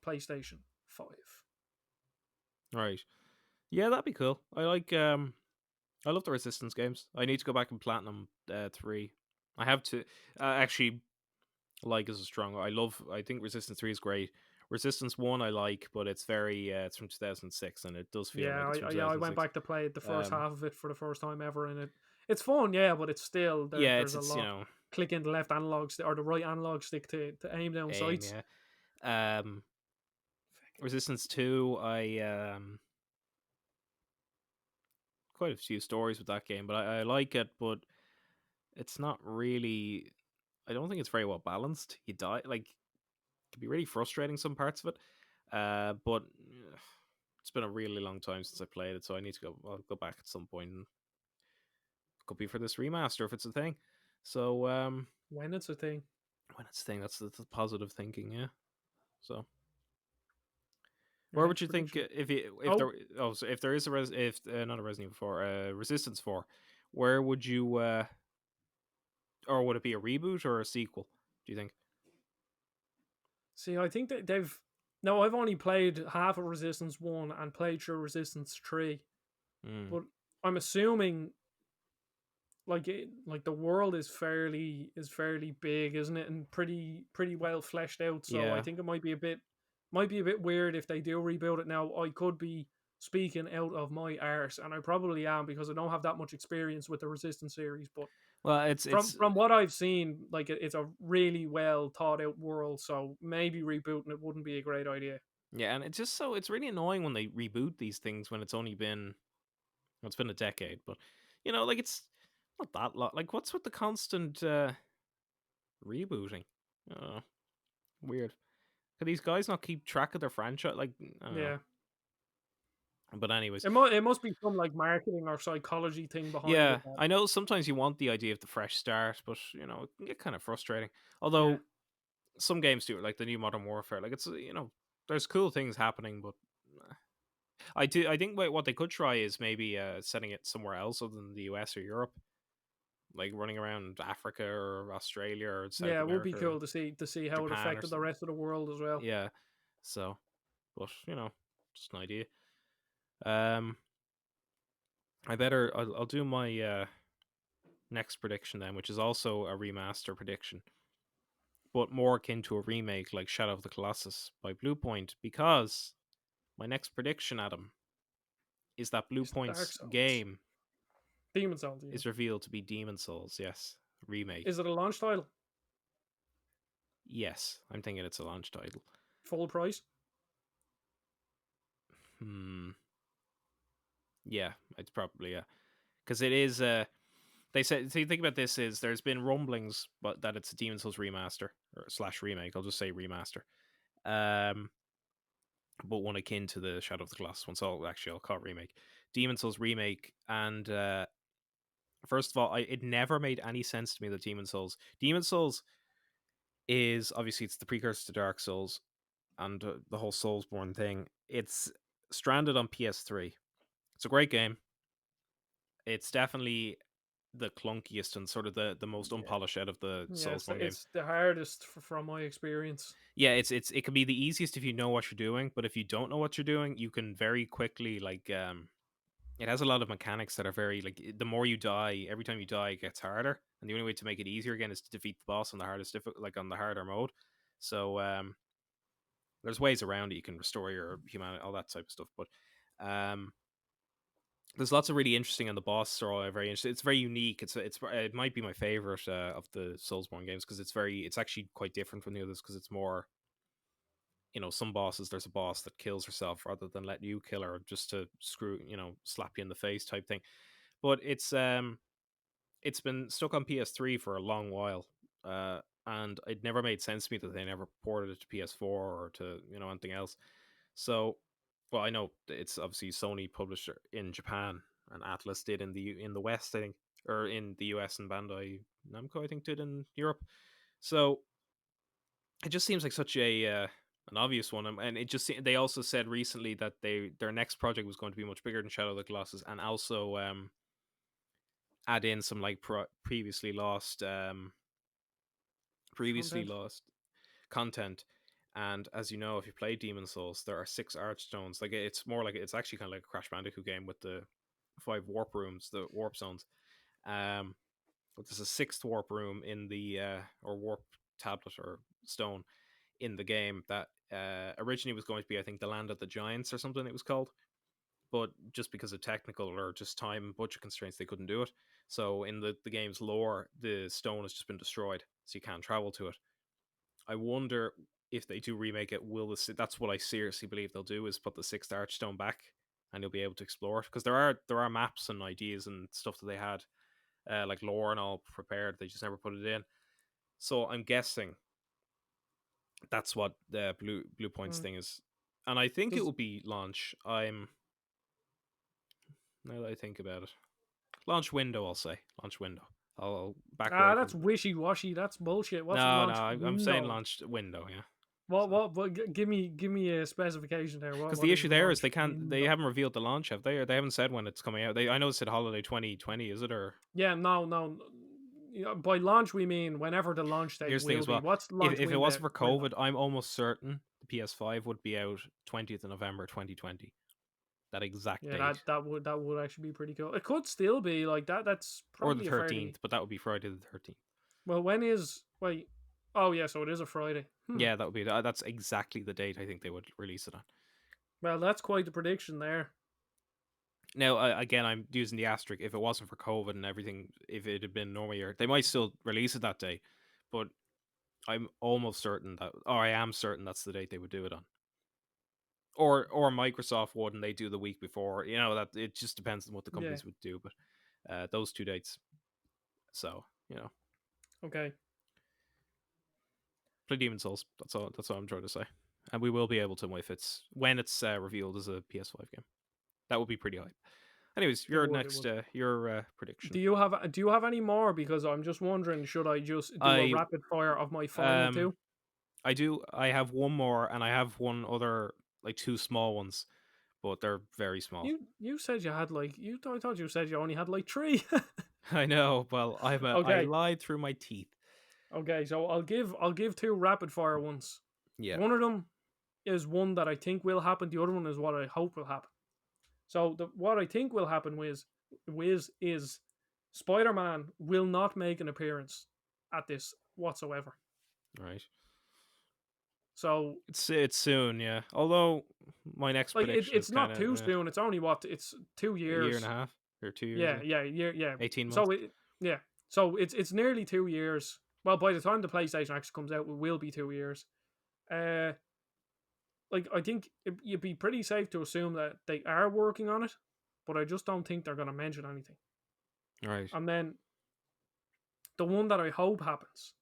PlayStation 5. Right. Yeah, that'd be cool. I love the Resistance games. I need to go back and platinum 3. I have to actually like is a strong. I think Resistance 3 is great. Resistance 1 I like, but it's very it's from 2006 and it does feel Yeah, like it's from I went 2006. back to play the first Um half of it for the first time ever, and it's fun, yeah, but it's still yeah, there's a it's lot clicking the left analog stick or the right analog stick to aim down aim, sights. yeah. Um Resistance 2 I quite a few stories with that game, but I like it, but it's not really. I don't think it's very well balanced. You die like it can be really frustrating some parts of it. But it's been a really long time since I played it, so I need to go. I'll go back at some point and could be for this remaster if it's a thing. So When it's a thing. when it's a thing, that's the positive thinking, yeah. So Your where would next you think prediction. if Oh, there so if there is a if not a Resident Evil 4 Resistance 4, where would you or would it be a reboot or a sequel? Do you think? see, I think that they've. No, I've only played half of Resistance 1 and played through Resistance 3, Mm. but I'm assuming like the world is fairly big, isn't it, and pretty well fleshed out. So I Yeah, think it might be a bit weird if they do rebuild it. Now I could be speaking out of my arse, and I probably am because I don't have that much experience with the Resistance series. But well, it's from what I've seen, like it's a really well thought out world. So maybe rebooting it wouldn't be a great idea. yeah, and it's just so it's really annoying when they reboot these things when it's only been well, it's been a decade, but like it's not that lot. Like, what's with the constant rebooting? Oh, weird. Can these guys not keep track of their franchise? Like, I don't know. Yeah, But anyways, it must be some like marketing or psychology thing behind it. yeah, I know sometimes you want the idea of the fresh start, but it can get kind of frustrating. Yeah, Although some games do it, like the new Modern Warfare. Like it's there's cool things happening, but I do. I think what they could try is maybe setting it somewhere else other than the US or Europe, like running around Africa or Australia or South yeah, it would be America or cool to see how it Japan or affected the something. rest of the world as well. Yeah. So, but just an idea. Um, I'll do my next prediction then, which is also a remaster prediction, but more akin to a remake like Shadow of the Colossus by Bluepoint, because my next prediction, Adam, is that It's Dark Bluepoint's Souls, game Demon Souls. Yeah, is revealed to be Demon Souls. Yes, remake. is it a launch title? Yes, I'm thinking it's a launch title. Full price? Hmm. Yeah, it's probably because it is. They said. See, think about this: is there's been rumblings, but that it's a Demon Souls remaster or slash remake. I'll just say remaster. Um, but one akin to the Shadow of the Colossus one. So I'll call it remake. Demon Souls remake, and first of all, it never made any sense to me that Demon Souls is obviously it's the precursor to Dark Souls and the whole Soulsborne thing. It's stranded on PS3. It's a great game. It's definitely the clunkiest and sort of the most Yeah, unpolished out of the yeah. Soulsborne games. It's the hardest from my experience. Yeah, it can be the easiest if you know what you're doing, but if you don't know what you're doing, you can very quickly like it has a lot of mechanics that are very like the more you die, every time you die, it gets harder, and the only way to make it easier again is to defeat the boss on the hardest like on the harder mode. So there's ways around it. You can restore your humanity, all that type of stuff. But um, there's lots of really interesting, and the bosses are all very interesting. It's very unique. It might be my favorite of the Soulsborne games because it's actually quite different from the others because it's more, some bosses, there's a boss that kills herself rather than let you kill her just to slap you in the face type thing. But it's been stuck on PS3 for a long while, and it never made sense to me that they never ported it to PS4 or to anything else. So, well, I know it's obviously Sony publisher in Japan, and Atlas did in the West, I think, or in the US, and Bandai Namco, I think, did in Europe. So it just seems like such a an obvious one, and they also said recently that their next project was going to be much bigger than Shadow of the Colossus, and also add in some like previously Content. lost content. And as you know, if you play Demon Souls, there are 6 archstones. Like it's actually kind of like a Crash Bandicoot game with the 5 warp rooms, the warp zones. Um, but there's a 6th warp room in the or warp tablet or stone in the game that originally was going to be, I think, the Land of the Giants or something it was called. But just because of technical or just time and budget constraints, they couldn't do it. So in the game's lore, the stone has just been destroyed, so you can't travel to it. I wonder if they do remake it, that's what I seriously believe they'll do, is put the 6th Archstone back, and you'll be able to explore it, because there are maps and ideas and stuff that they had, like lore and all prepared. They just never put it in. So I'm guessing that's what the Blue Points Mm. thing is, and I think it Does will be launch. Now that I think about it, launch window. I'll say launch window. I'll back away that's from. wishy washy. That's bullshit. What's No, no, launch I'm saying window? launch window. Yeah. What? So. What? Give me a specification there. What? Because What the is issue there is launch they window? haven't revealed the launch, have they? Or they haven't said when it's coming out. I know it said holiday 2020, is it? Or Yeah. No. No. By launch we mean whenever the launch date here's the thing will as be. well. What's If it window? wasn't for Window. COVID, I'm almost certain the PS5 would be out 20th of November 2020. That exact Yeah. date, That would actually be pretty cool. It could still be like that. That's or the probably a fairly 13th, but that would be Friday the 13th. well. When is wait? Oh yeah. So it is a Friday. Yeah, that would be that's exactly the date I think they would release it on. Well, that's quite the prediction there. Now, again, I'm using the asterisk. If it wasn't for COVID and everything, if it had been normal year, they might still release it that day. But I'm almost certain or I am certain that's the date they would do it on. Or Microsoft would, and they do the week before. That it just depends on what the Yeah. companies would do. But those 2 dates. So Okay. play Demon Souls. That's all. That's all I'm trying to say. And we will be able to when it's revealed as a PS5 game. That would be pretty hype. Anyways, It your would. It next would. your prediction. Do you have any more? Because I'm just wondering, should I just do a I rapid fire of my final um two? I do. I have one more, and I have one other, like 2 small ones, but they're very small. You said you had like you. I thought you said you only had like three. I know. Well, I Okay. lied through my teeth. Okay. So I'll give two rapid fire ones. Yeah. One of them is one that I think will happen. The other one is what I hope will happen. So what I think will happen is Spider-Man will not make an appearance at this whatsoever. Right. So It's soon, yeah. Although my next like prediction is it's kind not of too soon. It's only it's two a year and a years. half or 2 years, Yeah, yeah, yeah, yeah. 18 months. So yeah. So it's nearly 2 years. Well, by the time the PlayStation actually comes out, it will be 2 years. Uh, like I think you'd be pretty safe to assume that they are working on it, but I just don't think they're going to mention anything. Right. And then the one that I hope happens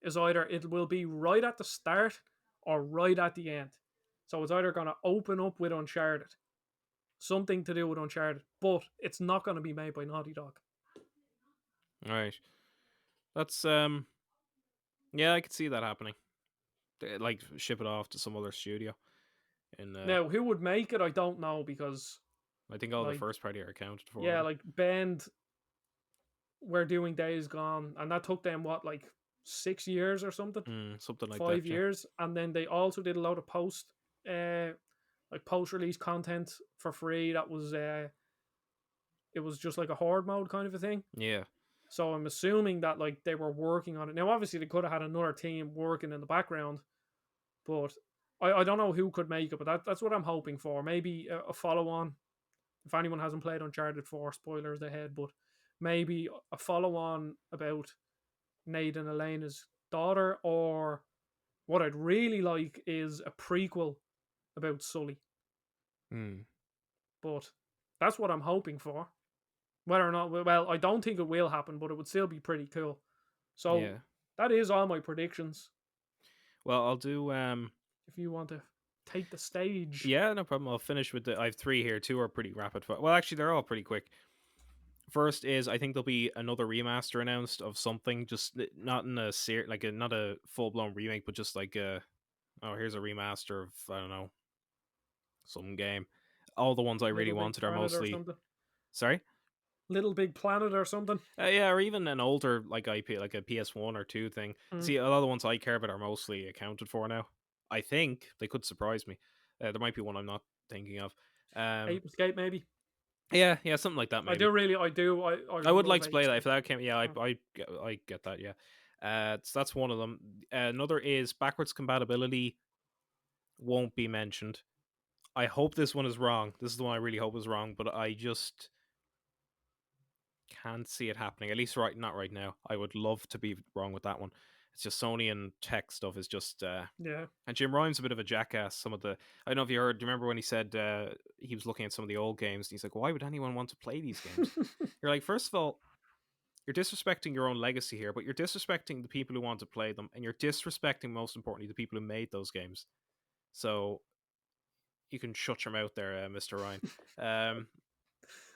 is either it will be right at the start or right at the end. So it's either going to open up with Uncharted, something to do with Uncharted, but it's not going to be made by Naughty Dog. Right. That's yeah, I could see that happening. Like ship it off to some other studio. And Now, who would make it? I don't know because, I think all the like, first party are accounted for yeah, already. like Bend were doing Days Gone, and that took them what, like 6 years or something, Something like that, 5 years, and then they also did a lot of uh, post-release content for free. That was it was just like a horde mode kind of a thing. yeah. So I'm assuming that like they were working on it. Now, obviously, they could have had another team working in the background, But I don't know who could make it, but that's what I'm hoping for. Maybe a follow on. If anyone hasn't played Uncharted 4, spoilers ahead, but maybe a follow on about Nate and Elena's daughter, or what I'd really like is a prequel about Sully. Hmm. But that's what I'm hoping for. Whether or not, well, I don't think it will happen, but it would still be pretty cool. So Yeah. that is all my predictions. Well, I'll do. If you want to take the stage, Yeah, no problem. I'll finish with the. I have three here. Two are pretty rapid fire. Well, actually, they're all pretty quick. First is I think there'll be another remaster announced of something, just not in a not a full blown remake, but just like oh, here's a remaster of I don't know some game. All the ones I really Little Big wanted are Planet or mostly something, sorry. Little Big Planet or something. Yeah, or even an older like IP, like a PS1 or two thing. Mm. See, a lot of the ones I care about are mostly accounted for now. I think they could surprise me. There might be one I'm not thinking of. Ape Escape, maybe. Yeah, yeah, something like that I maybe. do really, I do, I I would like love to Ape play that if Escape. that came. Yeah, Mm. I get that. Yeah, so that's one of them. Another is backwards compatibility won't be mentioned. I hope this one is wrong. This is the one I really hope is wrong, but I just can't see it happening. At least not right now. I would love to be wrong with that one. It's just Sony and tech stuff is just. Yeah. And Jim Ryan's a bit of a jackass. Some of the I don't know if you heard. Do you remember when he said he was looking at some of the old games? And he's like, "Why would anyone want to play these games?" You're like, first of all, you're disrespecting your own legacy here, but you're disrespecting the people who want to play them, and you're disrespecting, most importantly, the people who made those games. So you can shut your mouth there, Mr. Ryan. Um,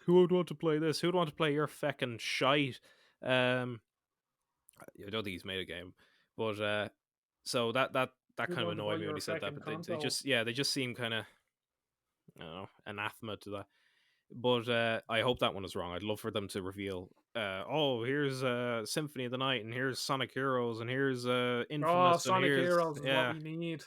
who would want to play this? Who would want to play your feckin' shite? I don't think he's made a game, but so that You'd kind of want to annoyed buy me when your he said that. second But they console. just they just seem kind of I don't know anathema to that. But I hope that one is wrong. I'd love for them to reveal. Oh, here's Symphony of the Night, and here's Sonic Heroes, and here's Oh, Infamous, and Sonic here's Heroes is what we need.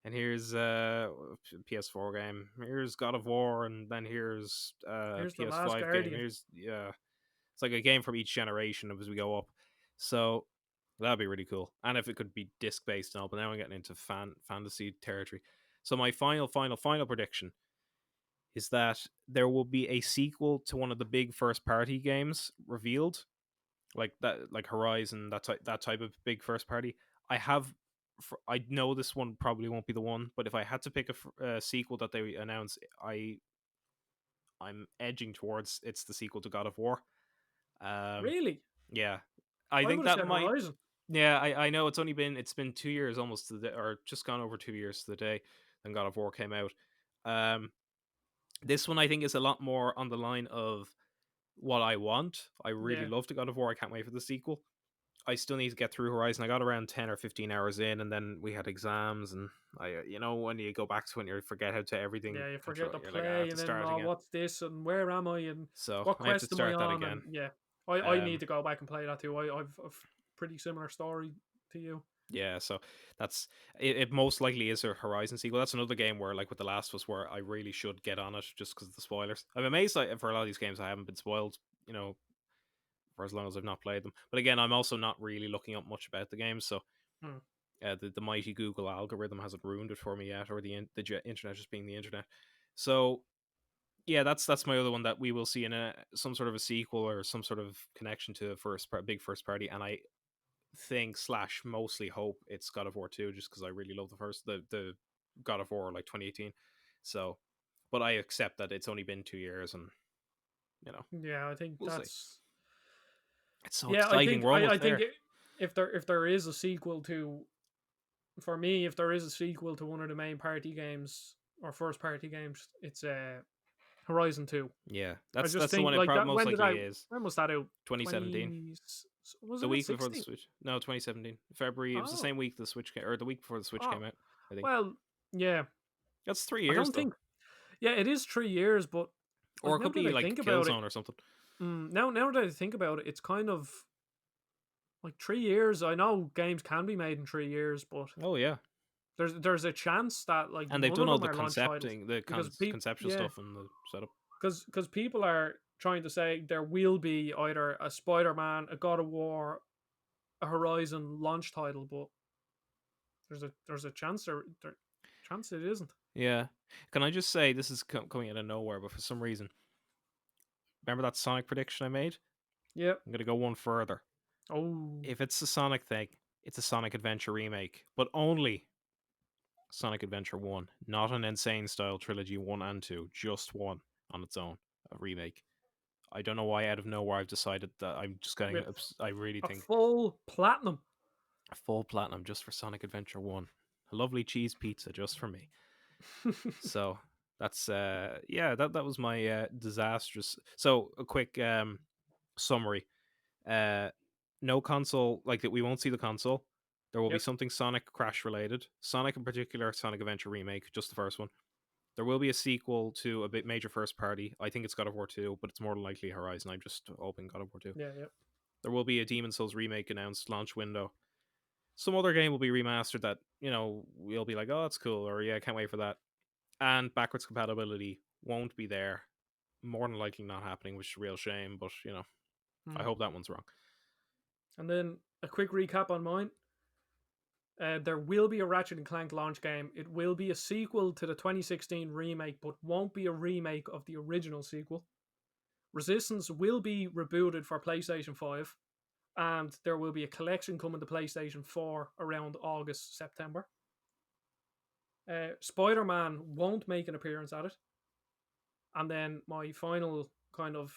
and here's PS4 game. Here's God of War, and then here's Here's the Last PS5 game. Guardian. Here's it's like a game from each generation as we go up. So that'd be really cool. And if it could be disc based and all, but now I'm getting into fantasy territory. So my final prediction is that there will be a sequel to one of the big first party games revealed, like that, like Horizon, that type of big first party. I have, I know this one probably won't be the one, but if I had to pick a sequel that they announce, I'm edging towards it's the sequel to God of War. Um, Really? yeah, I I think would have that said might. Horizon. Yeah, I know it's been 2 years almost to the or just gone over 2 years to the day when God of War came out. Um, this one I think is a lot more on the line of what I want. I really Yeah. love the God of War. I can't wait for the sequel. I still need to get through Horizon. I got around 10 or 15 hours in, and then we had exams, and when you go back to it, and you forget how to everything Yeah, you forget control. to You're like, I have play, to and then start oh, again. what's this, and where am I, and So what I have to quest am I start that on, again. and yeah, I need Um, to go back and play that too. I've a pretty similar story to you. yeah, so that's it. Most likely is a Horizon sequel. That's another game where, like with The Last of Us, where I really should get on it just because of the spoilers. I'm amazed for a lot of these games I haven't been spoiled. For as long as I've not played them. But again, I'm also not really looking up much about the game, so Hmm. the mighty Google algorithm hasn't ruined it for me yet, or the internet just being the internet. So yeah, that's my other one that we will see in some sort of a sequel or some sort of connection to a big first party, and I think slash mostly hope it's God of War 2, just because I really love the God of War like 2018. So, but I accept that it's only been 2 years, and you know Yeah, I think we'll see. that's. It's so Yeah, exciting. We're I almost think there. if there is a sequel to, for me, if there is a sequel to one of the main party games or first party games, it's Horizon 2. Yeah, I just that's the think one it like that. most likely is. When was that out? 2017, 20, was the it at week before the 16? Switch. No, 2017 February. It was the Oh, same week the Switch came, or the week before the Switch oh, came out. I think well, yeah. that's 3 years I don't though, think. Yeah, it is 3 years, but or like it now could that be I like think about it, Killzone or something. now that I think about it, it's kind of like 3 years. I know games can be made in 3 years, but Oh yeah, there's a chance that like and they've none done of all them the are launch titles concepting, the because people, conceptual yeah, stuff and the setup. because people are trying to say there will be either a Spider-Man, a God of War, a Horizon launch title, but there's a chance chance it isn't. Yeah. Can I just say this is coming out of nowhere, but for some reason, remember that Sonic prediction I made? Yep. I'm gonna go one further. Oh. If it's a Sonic thing, it's a Sonic Adventure remake, but only Sonic Adventure 1, not an insane style trilogy 1 and 2, just one on its own, a remake. I don't know why out of nowhere I've decided that I'm just getting With I really a think full platinum. a full platinum just for Sonic Adventure 1. A lovely cheese pizza just for me. So that's yeah, that was my disastrous. So a quick summary. Uh no console, like that we won't see the console. There will be Yep. something Sonic Crash related. Sonic in particular, Sonic Adventure remake, just the first one. There will be a sequel to a bit major first party. I think it's God of War 2, but it's more than likely Horizon. I'm just hoping God of War 2. Yeah. Yep. There will be a Demon Souls remake announced launch window. Some other game will be remastered that, we'll be like, oh, that's cool, or yeah, can't wait for that. And backwards compatibility won't be there. More than likely not happening, which is a real shame, but I Hmm. hope that one's wrong. And then a quick recap on mine. There will be a Ratchet and Clank launch game. It will be a sequel to the 2016 remake, but won't be a remake of the original sequel. Resistance will be rebooted for PlayStation 5, and there will be a collection coming to PlayStation 4 around August, September. Spider Man won't make an appearance at it. And then my final kind of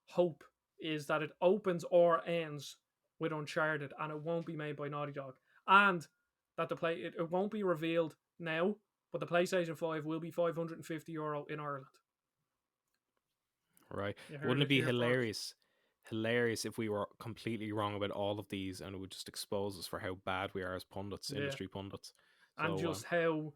hope is that it opens or ends with Uncharted and it won't be made by Naughty Dog. And that it won't be revealed now, but the PlayStation 5 will be €550 in Ireland. Right. You heard Wouldn't it it be here first. hilarious? Hilarious if we were completely wrong about all of these and it would just expose us for how bad we are as pundits, Yeah. industry pundits. And So, just how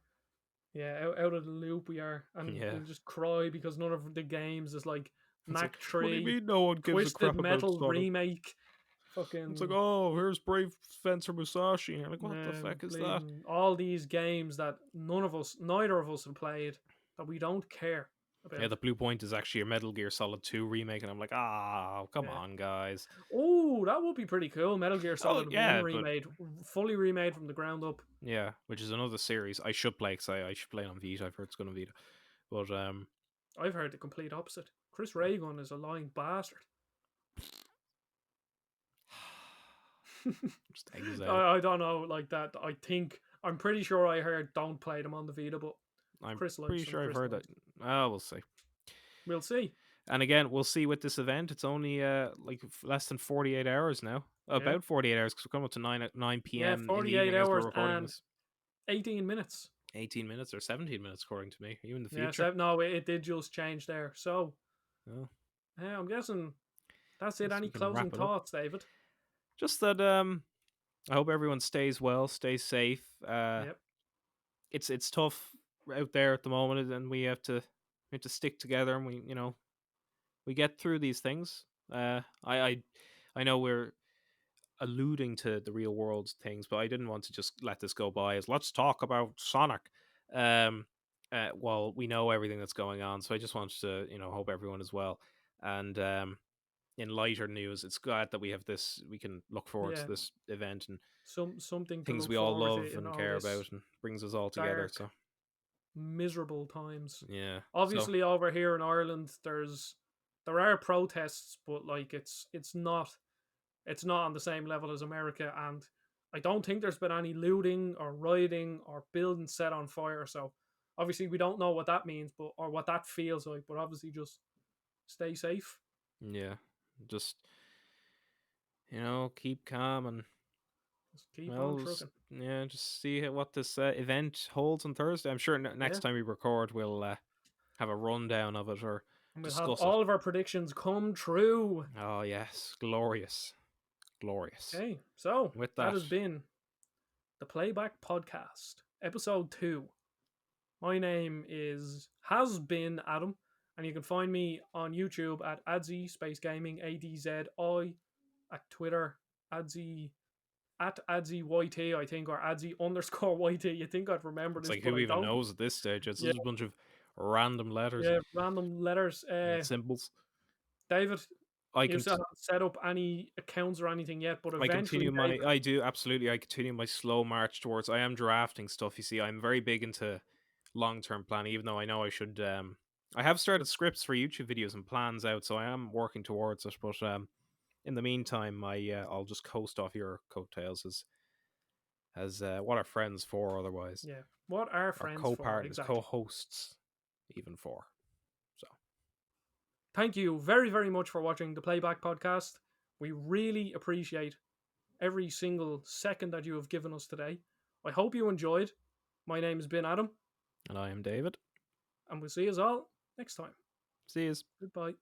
out of the loop we are, and yeah. we'll just cry because none of the games is like It's like, Knack what do you 3, mean no one gives a Twisted crap about Metal Sonic? remake, It's like, fucking oh, here's Brave Fencer Musashi. And you're like, what the fuck is that? bleeding all these games that neither of us have played, that we don't care Yeah, about. the Blue Point is actually a Metal Gear Solid 2 remake, and I'm like, ah, come Yeah. on, guys. Oh, that would be pretty cool. Metal Gear Oh, Solid 1 yeah, but remade, fully remade from the ground up. yeah, which is another series I should play because I should play it on Vita. I've heard it's going to Vita, but I've heard the complete opposite. Chris Ray is a lying bastard. just exile. I don't know, like that. I'm pretty sure I heard don't play them on the Vita, but I'm Chris pretty likes them. sure I've Chris heard that. likes them. Oh, we'll see. We'll see. And again, we'll see with this event. It's only like less than 48 hours now. Yeah. About 48 hours because we're coming up to 9 Yeah, p.m. in the 48 evening as we're hours recording and this. 18 minutes. 18 minutes or 17 minutes, according to me. Are you in the Yeah, future? no, it did just change there. So, Oh, yeah, I'm guessing that's it. guess Any we can closing wrap it up. thoughts, David? Just that I hope everyone stays well, stays safe. Yep. It's tough out there at the moment, and we have to stick together, and we get through these things. I know we're alluding to the real world things, but I didn't want to just let this go by as let's talk about Sonic. Um, while we know everything that's going on, so I just wanted to hope everyone is well. And in lighter news, it's glad that we have this. We can look forward to Yeah. this event and Something to things look we all forward love to in and all care this about, and brings us all together. dark, So miserable times. yeah, so Obviously, over here in Ireland, there are protests, but like it's not on the same level as America, and I don't think there's been any looting or rioting or buildings set on fire. So obviously, we don't know what that means, but or what that feels like. But obviously, just stay safe. yeah, just keep calm and Just keep on well, trucking. yeah, just see what this event holds on Thursday. I'm sure next Yeah, time we record, we'll have a rundown of it or and we'll have discuss it. all of our predictions come true. Oh yes, glorious, glorious. Okay, so With that that, has been the Playback Podcast, episode 2. My name has been Adam, and you can find me on YouTube at Adzi Space Gaming ADZI, at Twitter Adzi at Adzi YT, I think, or Adzi underscore YT. You think I'd remember it's this, like but who I even don't. knows at this stage? It's Yeah, just a bunch of random letters yeah, random letters. and symbols. David, I You can still haven't set up any accounts or anything yet, but I eventually, continue my David. I do absolutely. I continue my slow march towards. I am drafting stuff. You see, I'm very big into long term planning. Even though I know I should. I have started scripts for YouTube videos and plans out, so I am working towards it. But in the meantime, I'll just coast off your coattails as what are friends for otherwise, Yeah. What are or friends for? co-partners, Exactly. co-hosts, even for. So Thank you very, very much for watching the Playback podcast. We really appreciate every single second that you have given us today. I hope you enjoyed. My name has been Adam, and I am David. and we'll see you all next time. See you. Goodbye.